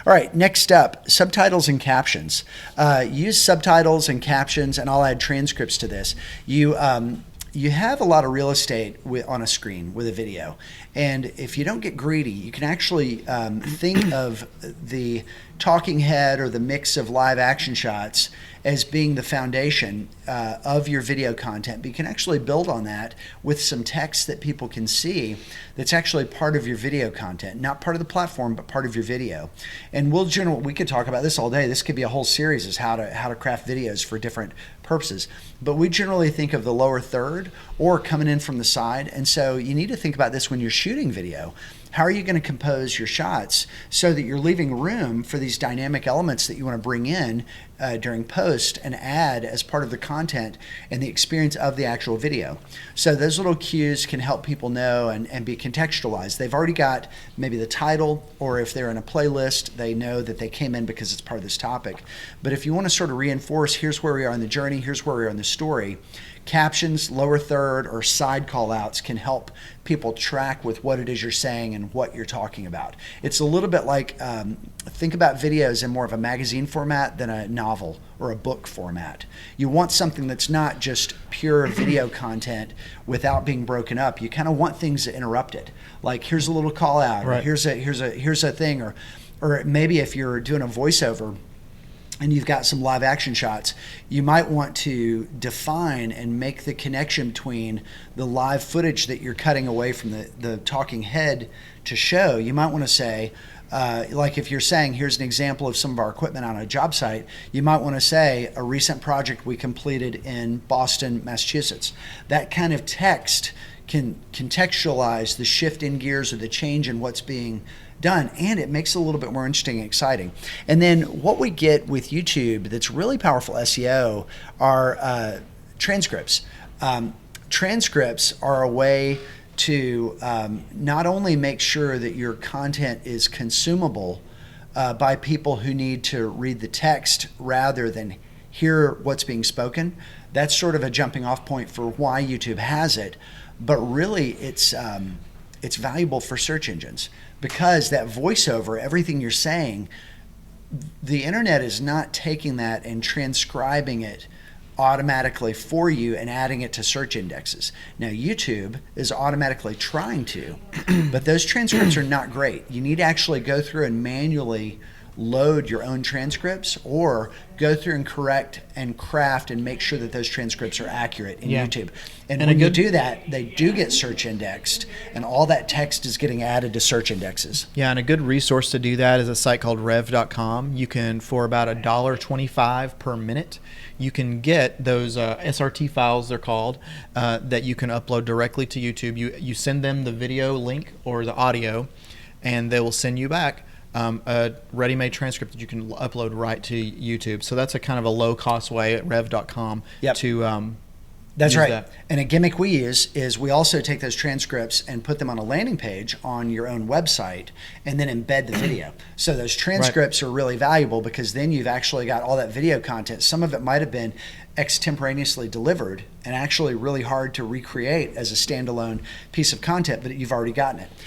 All right, next up, subtitles and captions. Use subtitles and captions, and I'll add transcripts to this. You have a lot of real estate on a screen with a video. And if you don't get greedy, you can actually think of the talking head or the mix of live action shots as being the foundation of your video content. But you can actually build on that with some text that people can see that's actually part of your video content, not part of the platform, but part of your video. And we could talk about this all day. This could be a whole series, is how to craft videos for different purposes. But we generally think of the lower third or coming in from the side. And so you need to think about this when you're shooting video. How are you going to compose your shots so that you're leaving room for these dynamic elements that you want to bring in during post and add as part of the content and the experience of the actual video? So those little cues can help people know and be contextualized. They've already got maybe the title, or if they're in a playlist, they know that they came in because it's part of this topic. But if you want to sort of reinforce, here's where we are in the journey, here's where we are in the story, captions, lower third, or side call outs can help people track with what it is you're saying and what you're talking about. It's a little bit like, think about videos in more of a magazine format than a novel or a book format. You want something that's not just pure video content without being broken up. You kind of want things to interrupt it. Like, here's a little call out, right. Or here's a thing, or maybe if you're doing a voiceover and you've got some live action shots, you might want to define and make the connection between the live footage that you're cutting away from the talking head to show. You might want to say, like if you're saying, here's an example of some of our equipment on a job site, you might want to say, a recent project we completed in Boston, Massachusetts. That kind of text can contextualize the shift in gears or the change in what's being done, and it makes it a little bit more interesting and exciting. And then what we get with YouTube that's really powerful SEO are transcripts. Transcripts are a way to not only make sure that your content is consumable by people who need to read the text rather than hear what's being spoken. That's sort of a jumping off point for why YouTube has it, but really it's valuable for search engines, because that voiceover, everything you're saying, the internet is not taking that and transcribing it automatically for you and adding it to search indexes. Now, YouTube is automatically trying to, but those transcripts are not great. You need to actually go through and manually load your own transcripts, or go through and correct and craft and make sure that those transcripts are accurate in YouTube. And when you do that, they do get search indexed, and all that text is getting added to search indexes. Yeah, and a good resource to do that is a site called rev.com. You can, for about $1.25 per minute, you can get those SRT files, they're called, that you can upload directly to YouTube. You send them the video link or the audio, and they will send you back a ready-made transcript that you can upload right to YouTube. So that's a kind of a low-cost way at rev.com to That's right. that. And a gimmick we use is we also take those transcripts and put them on a landing page on your own website and then embed the video. So those transcripts are really valuable, because then you've actually got all that video content. Some of it might have been extemporaneously delivered and actually really hard to recreate as a standalone piece of content, but you've already gotten it.